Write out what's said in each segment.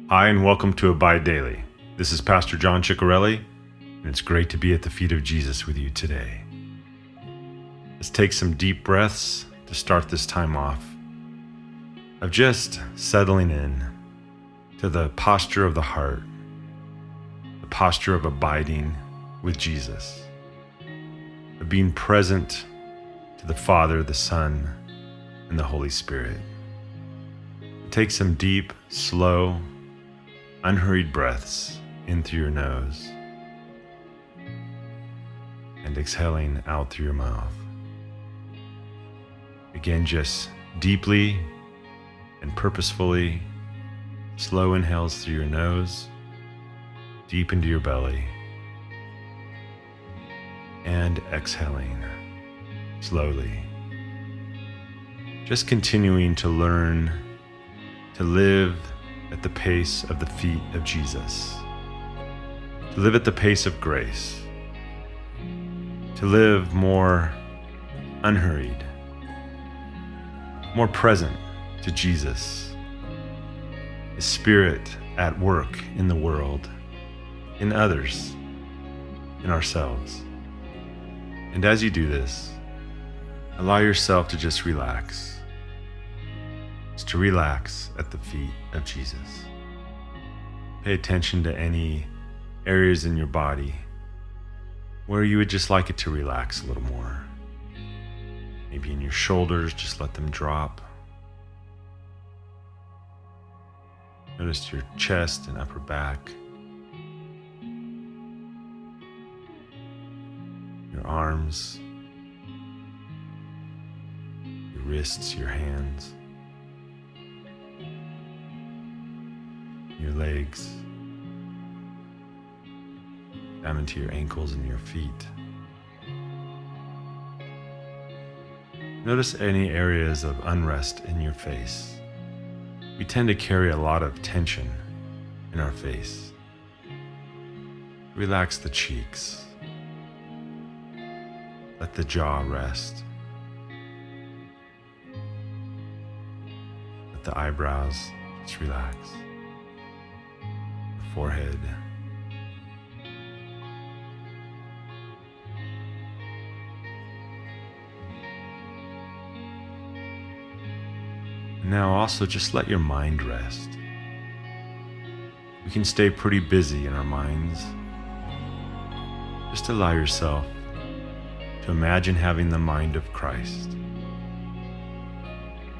Hi, and welcome to Abide Daily. This is Pastor John Ciccarelli, and it's great to be at the feet of Jesus with you today. Let's take some deep breaths to start this time off of just settling in to the posture of the heart, the posture of abiding with Jesus, of being present to the Father, the Son, and the Holy Spirit. Take some deep, slow, unhurried breaths in through your nose and exhaling out through your mouth. Again, just deeply and purposefully, slow inhales through your nose, deep into your belly, and exhaling slowly. Just continuing to learn to live at the pace of the feet of Jesus, to live at the pace of grace, to live more unhurried, more present to Jesus, His Spirit at work in the world, in others, in ourselves. And as you do this, allow yourself to just relax. Just to relax at the feet of Jesus. Pay attention to any areas in your body where you would just like it to relax a little more. Maybe in your shoulders, just let them drop. Notice your chest and upper back. Your arms, your wrists, your hands. Your legs, down into your ankles and your feet. Notice any areas of unrest in your face. We tend to carry a lot of tension in our face. Relax the cheeks. Let the jaw rest. Let the eyebrows just relax. Forehead. Now also just let your mind rest. We can stay pretty busy in our minds. Just allow yourself to imagine having the mind of Christ.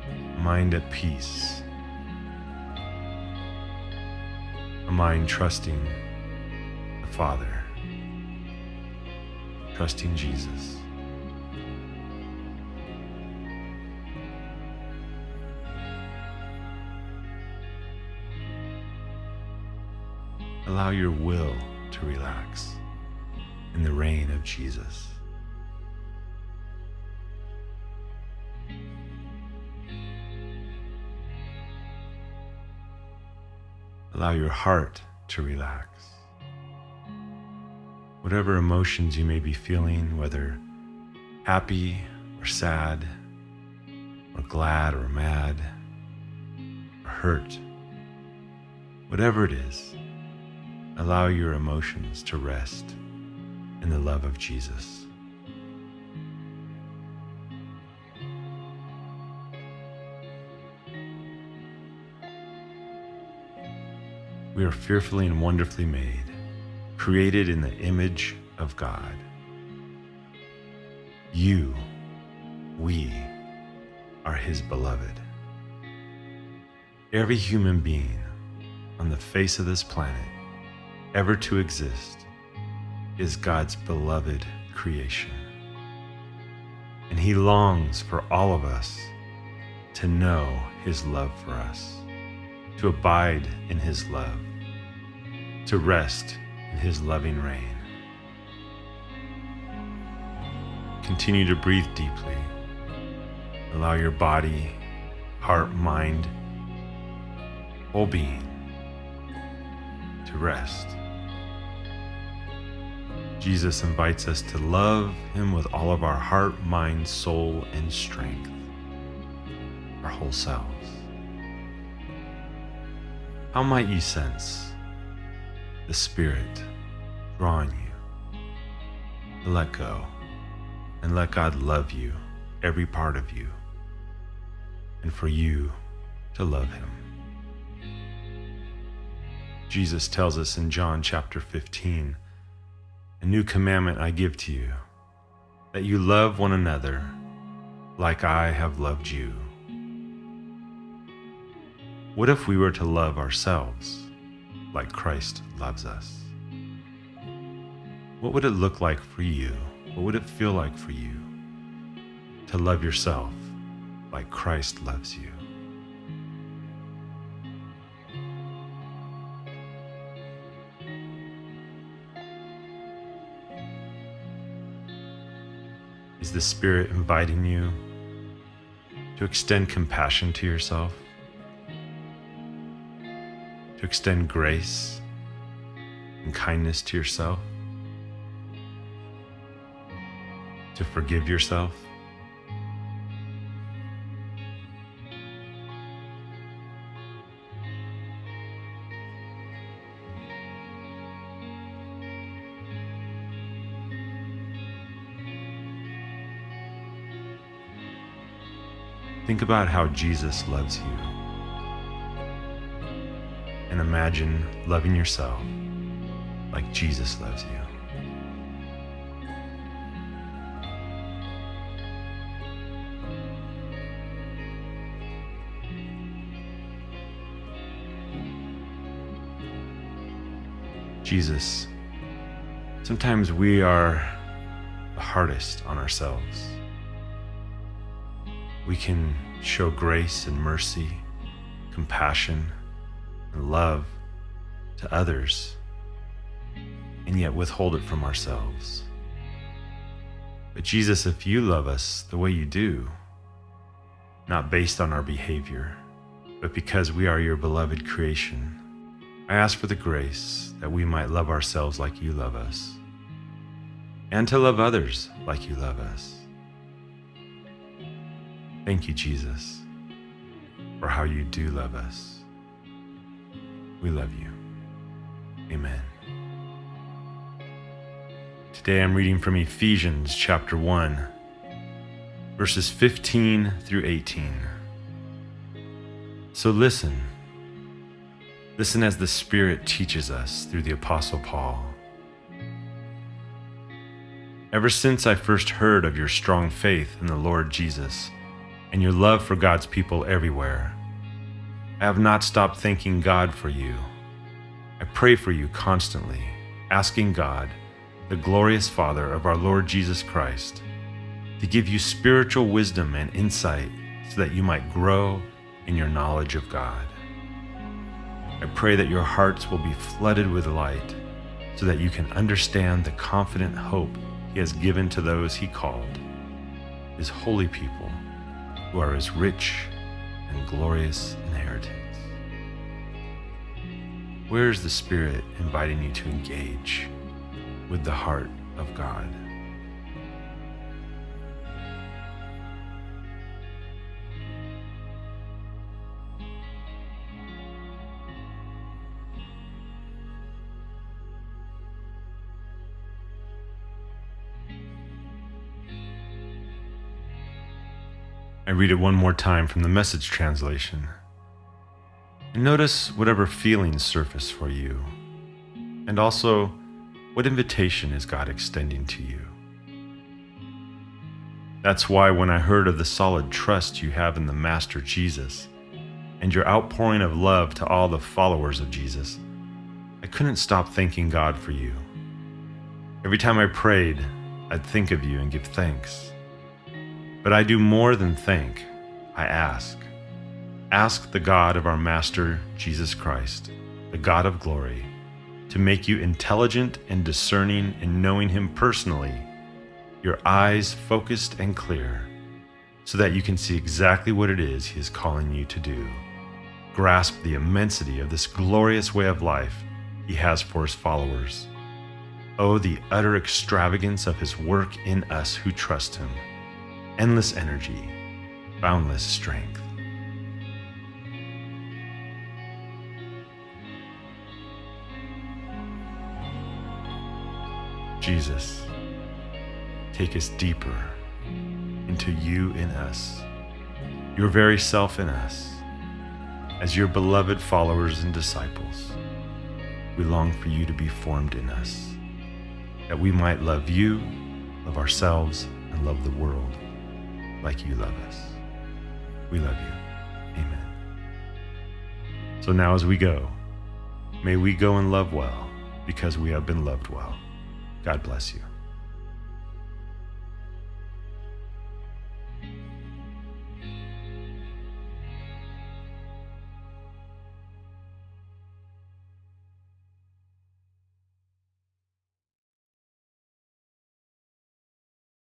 A mind at peace. A mind trusting the Father, trusting Jesus. Allow your will to relax in the reign of Jesus. Allow your heart to relax. Whatever emotions you may be feeling, whether happy or sad, or glad or mad, or hurt, whatever it is, allow your emotions to rest in the love of Jesus. We are fearfully and wonderfully made, created in the image of God. We are His beloved. Every human being on the face of this planet ever to exist is God's beloved creation. And He longs for all of us to know His love for us, to abide in His love, to rest in His loving reign. Continue to breathe deeply. Allow your body, heart, mind, whole being to rest. Jesus invites us to love Him with all of our heart, mind, soul, and strength, our whole selves. how might you sense the Spirit drawing you to let go and let God love you, every part of you, and for you to love Him? Jesus tells us in John chapter 15, "A new commandment I give to you, that you love one another like I have loved you." What if we were to love ourselves like Christ loves us? What would it look like for you? What would it feel like for you to love yourself like Christ loves you? Is the Spirit inviting you to extend compassion to yourself? To extend grace and kindness to yourself? To forgive yourself? Think about how Jesus loves you, and imagine loving yourself like Jesus loves you. Jesus, sometimes we are the hardest on ourselves. We can show grace and mercy, compassion, and love to others, and yet withhold it from ourselves. But Jesus, if you love us the way you do, not based on our behavior, but because we are your beloved creation, I ask for the grace that we might love ourselves like you love us, and to love others like you love us. Thank you, Jesus, for how you do love us. We love you. Amen. Today I'm reading from Ephesians chapter 1, verses 15 through 18. So listen as the Spirit teaches us through the Apostle Paul. Ever since I first heard of your strong faith in the Lord Jesus and your love for God's people everywhere, I have not stopped thanking God for you. I pray for you constantly, asking God, the glorious Father of our Lord Jesus Christ, to give you spiritual wisdom and insight so that you might grow in your knowledge of God. I pray that your hearts will be flooded with light so that you can understand the confident hope He has given to those He called, His holy people, who are His rich and glorious inheritance. Where is the Spirit inviting you to engage with the heart of God? I read it one more time from the Message translation. And notice whatever feelings surface for you, and also what invitation is God extending to you. That's why when I heard of the solid trust you have in the Master Jesus and your outpouring of love to all the followers of Jesus, I couldn't stop thanking God for you. Every time I prayed, I'd think of you and give thanks. But I do more than thank, I ask. Ask the God of our Master Jesus Christ, the God of glory, to make you intelligent and discerning in knowing Him personally, your eyes focused and clear, so that you can see exactly what it is He is calling you to do. Grasp the immensity of this glorious way of life He has for His followers. Oh, the utter extravagance of His work in us who trust Him. Endless energy, boundless strength. Jesus, take us deeper into you in us, your very self in us. As your beloved followers and disciples, we long for you to be formed in us, that we might love you, love ourselves, and love the world like you love us. We love you. Amen. So now as we go, may we go and love well because we have been loved well. God bless you.